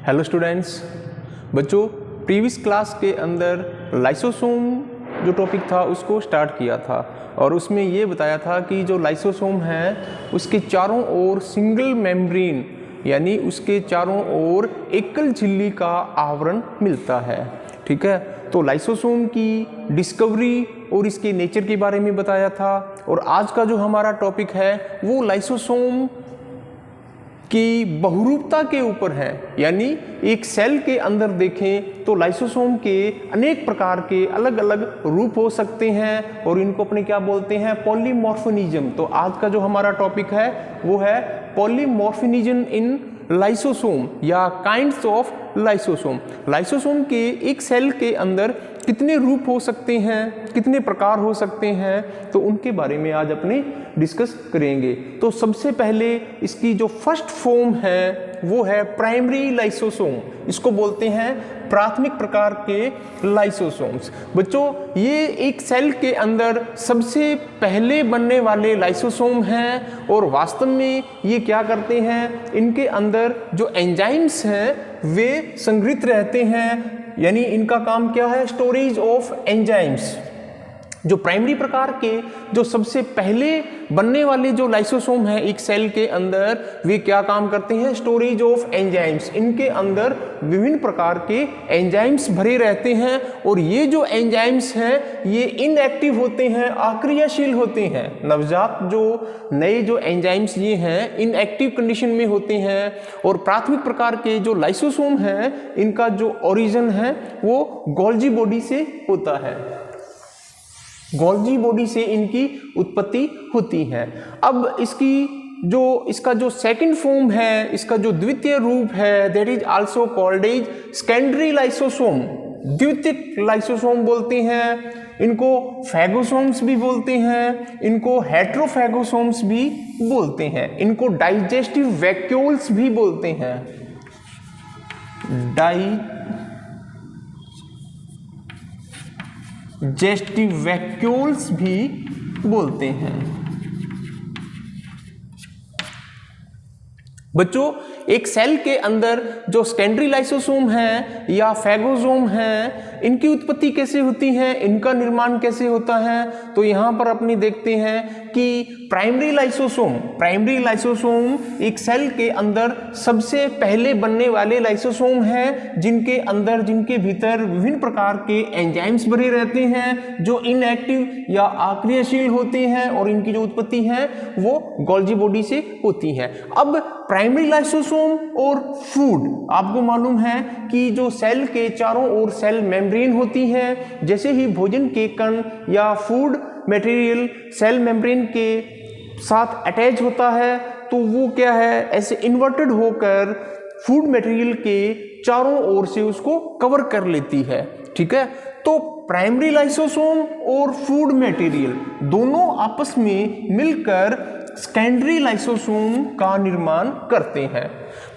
Hello students, बच्चों previous class के अंदर लाइसोसोम जो टॉपिक था उसको स्टार्ट किया था और उसमें ये बताया था कि जो लाइसोसोम है उसके चारों ओर सिंगल मेम्ब्रेन यानी उसके चारों ओर एकल झिल्ली का आवरण मिलता है। ठीक है, तो लाइसोसोम की डिस्कवरी और इसके नेचर के बारे में बताया था और आज का जो हमारा टॉपिक है वो लाइसोसोम की बहुरूपता के ऊपर है। यानी एक सेल के अंदर देखें तो लाइसोसोम के अनेक प्रकार के अलग अलग रूप हो सकते हैं और इनको अपने क्या बोलते हैं, पॉलीमॉर्फिनिज्म। तो आज का जो हमारा टॉपिक है वो है पॉलीमॉर्फिनिज्म इन लाइसोसोम या काइंड्स ऑफ लाइसोसोम। लाइसोसोम के एक सेल के अंदर कितने रूप हो सकते हैं, कितने प्रकार हो सकते हैं, तो उनके बारे में आज अपने डिस्कस करेंगे। तो सबसे पहले इसकी जो फर्स्ट फॉर्म है वो है प्राइमरी लाइसोसोम। इसको बोलते हैं प्राथमिक प्रकार के लाइसोसोम्स। बच्चों ये एक सेल के अंदर सबसे पहले बनने वाले लाइसोसोम हैं और वास्तव में ये क्या करते हैं, इनके अंदर जो एंजाइम्स हैं वे संग्रहित रहते हैं। यानी इनका काम क्या है, स्टोरेज ऑफ एंजाइम्स। जो प्राइमरी प्रकार के जो सबसे पहले बनने वाले जो लाइसोसोम हैं एक सेल के अंदर, वे क्या काम करते हैं, स्टोरेज ऑफ एंजाइम्स। इनके अंदर विभिन्न प्रकार के एंजाइम्स भरे रहते हैं और ये जो एंजाइम्स हैं ये इनएक्टिव होते हैं, अक्रियाशील होते हैं। नवजात जो नए जो एंजाइम्स ये हैं इनएक्टिव कंडीशन में होते हैं। और प्राथमिक प्रकार के जो लाइसोसोम हैं इनका जो ओरिजिन है वो गोल्जी बॉडी से होता है। गोल्जी बॉडी से इनकी उत्पत्ति होती है। अब इसका जो सेकंड फॉर्म है, इसका जो द्वितीय रूप है, that is also called as secondary lysosome. द्वितीयक लाइसोसोम बोलते हैं इनको, फैगोसोम्स भी बोलते हैं, इनको हेट्रोफैगोसोम्स भी बोलते हैं, इनको डाइजेस्टिव वैक्यूल्स भी बोलते हैं। डाइजेस्टिव वैक्यूल्स भी बोलते हैं। बच्चों एक सेल के अंदर जो सेकेंडरी लाइसोसोम है या फैगोसोम है, इनकी उत्पत्ति कैसे होती है, इनका निर्माण कैसे होता है, तो यहां पर अपने देखते हैं कि प्राइमरी लाइसोसोम एक सेल के अंदर सबसे पहले बनने वाले लाइसोसोम हैं जिनके भीतर विभिन्न प्रकार के एंजाइम्स भरे रहते हैं जो इनएक्टिव या अक्रियाशील होते हैं और इनकी जो उत्पत्ति है वो गोल्जी बॉडी से होती है। अब प्राइमरी लाइसोसोम और फूड, आपको मालूम है कि जो सेल के चारों ओर सेल मेम्ब्रेन होती है, जैसे ही भोजन के कण या फूड मटेरियल सेल मेम्ब्रेन के साथ अटैच होता है तो वो क्या है, ऐसे इन्वर्टेड होकर फूड मटेरियल के चारों ओर से उसको कवर कर लेती है। ठीक है, तो प्राइमरी लाइसोसोम और फूड मटेरियल दोनों आपस में मिलकर सेकेंडरी लाइसोसोम का निर्माण करते हैं।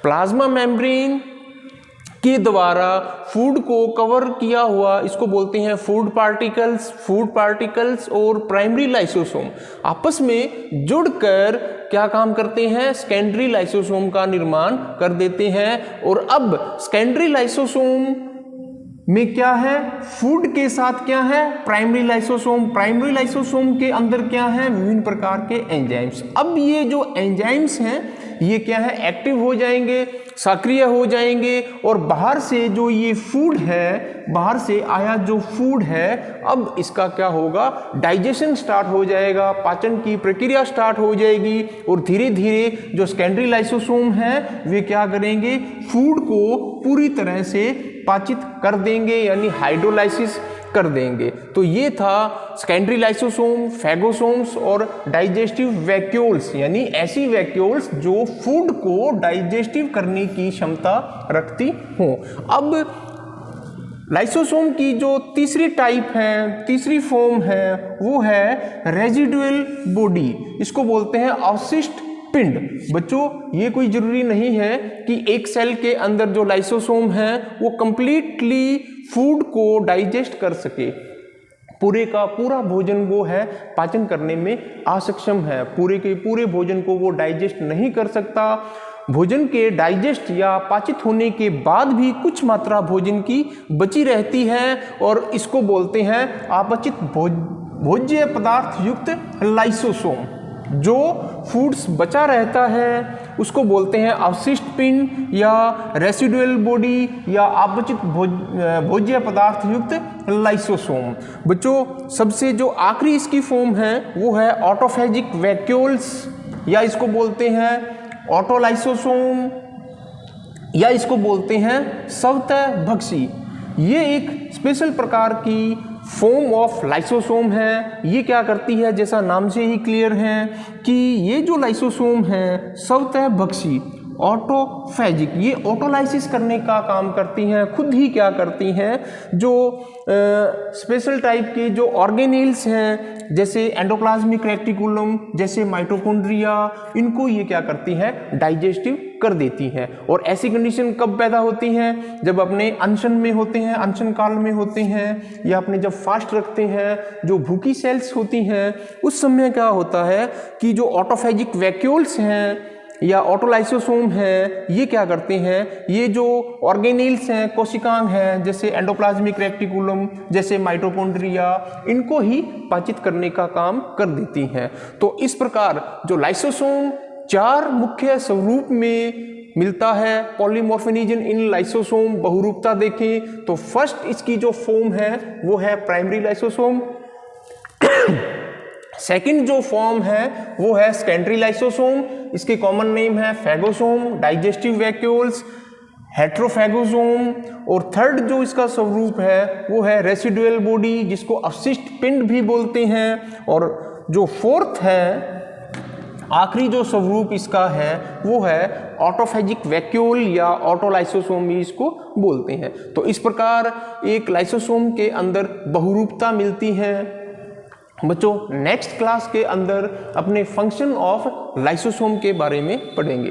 प्लाज्मा मेम्ब्रेन के द्वारा फूड को कवर किया हुआ इसको बोलते हैं फूड पार्टिकल्स और प्राइमरी लाइसोसोम आपस में जुड़कर क्या काम करते हैं, सेकेंडरी लाइसोसोम का निर्माण कर देते हैं। और अब सेकेंडरी लाइसोसोम में क्या है, फूड के साथ क्या है, प्राइमरी लाइसोसोम के अंदर क्या है, विभिन्न प्रकार के एंजाइम्स। अब ये जो एंजाइम्स हैं ये क्या है, एक्टिव हो जाएंगे, सक्रिय हो जाएंगे और बाहर से जो ये फूड है, बाहर से आया जो फूड है, अब इसका क्या होगा, डाइजेशन स्टार्ट हो जाएगा, पाचन की प्रक्रिया स्टार्ट हो जाएगी और धीरे धीरे जो सेकेंडरी लाइसोसोम है वे क्या करेंगे, फूड को पूरी तरह से पाचित कर देंगे यानी हाइड्रोलाइसिस कर देंगे। तो ये था सेकेंडरी लाइसोसोम, फैगोसोम्स और डाइजेस्टिव वैक्यूल्स, यानी ऐसी वैक्यूल्स जो फूड को डाइजेस्टिव करने की क्षमता रखती हो। अब लाइसोसोम की जो तीसरी टाइप है, तीसरी फॉर्म है वो है रेजिडुअल बॉडी। इसको बोलते हैं अवशिष्ट पिंड। बच्चों ये कोई जरूरी नहीं है कि एक सेल के अंदर जो लाइसोसोम है वो कंप्लीटली फूड को डाइजेस्ट कर सके, पूरे का पूरा भोजन वो है पाचन करने में असक्षम है, पूरे के पूरे भोजन को वो डाइजेस्ट नहीं कर सकता। भोजन के डाइजेस्ट या पाचित होने के बाद भी कुछ मात्रा भोजन की बची रहती है और इसको बोलते हैं अपचित भोज्य पदार्थ युक्त लाइसोसोम। जो फूड्स बचा रहता है उसको बोलते हैं अवशिष्ट पिंड या रेसिडुअल बॉडी या अपचित भोज्य पदार्थ युक्त लाइसोसोम। बच्चों, सबसे जो आखिरी इसकी फॉर्म है वो है ऑटोफेजिक वैक्यूल्स, या इसको बोलते हैं ऑटोलाइसोसोम, या इसको बोलते हैं स्वतः भक्षी। ये एक स्पेशल प्रकार की फॉर्म ऑफ लाइसोसोम है। ये क्या करती है, जैसा नाम से ही क्लियर है कि ये जो लाइसोसोम है स्वतः भक्षी, ऑटोफेजिक, ये ऑटोलाइसिस करने का काम करती हैं, खुद ही क्या करती हैं, जो स्पेशल टाइप के जो ऑर्गेनेल्स हैं जैसे एंडोप्लाज्मिक रेटिकुलम, जैसे माइटोकॉन्ड्रिया, इनको ये क्या करती हैं, डाइजेस्टिव कर देती हैं। और ऐसी कंडीशन कब पैदा होती हैं, जब अपने अनशन में होते हैं, अनशन काल में होते हैं, या अपने जब फास्ट रखते हैं, जो भूखी सेल्स होती हैं, उस समय क्या होता है कि जो ऑटोफेजिक वैक्यूल्स हैं या ऑटोलाइसोसोम है, ये क्या करते हैं, ये जो ऑर्गेनेल्स हैं, कोशिकांग हैं, जैसे एंडोप्लाज्मिक रेटिकुलम, जैसे माइटोकॉन्ड्रिया, इनको ही पाचित करने का काम कर देती हैं। तो इस प्रकार जो लाइसोसोम 4 मुख्य स्वरूप में मिलता है। पॉलीमॉर्फिनिज्म इन लाइसोसोम, बहुरूपता देखें तो फर्स्ट इसकी जो फॉर्म है वो है प्राइमरी लाइसोसोम। सेकंड जो फॉर्म है वो है सेकेंडरी लाइसोसोम, इसके कॉमन नेम है फैगोसोम, डाइजेस्टिव वैक्यूल्स, हेट्रोफैगोसोम। और थर्ड जो इसका स्वरूप है वो है रेसिडुअल बॉडी, जिसको अवशिष्ट पिंड भी बोलते हैं। और जो फोर्थ है, आखिरी जो स्वरूप इसका है वो है ऑटोफेजिक वैक्यूल या ऑटोलाइसोसोम भी इसको बोलते हैं। तो इस प्रकार एक लाइसोसोम के अंदर बहुरूपता मिलती है। बच्चों, नेक्स्ट क्लास के अंदर अपने फंक्शन ऑफ लाइसोसोम के बारे में पढ़ेंगे।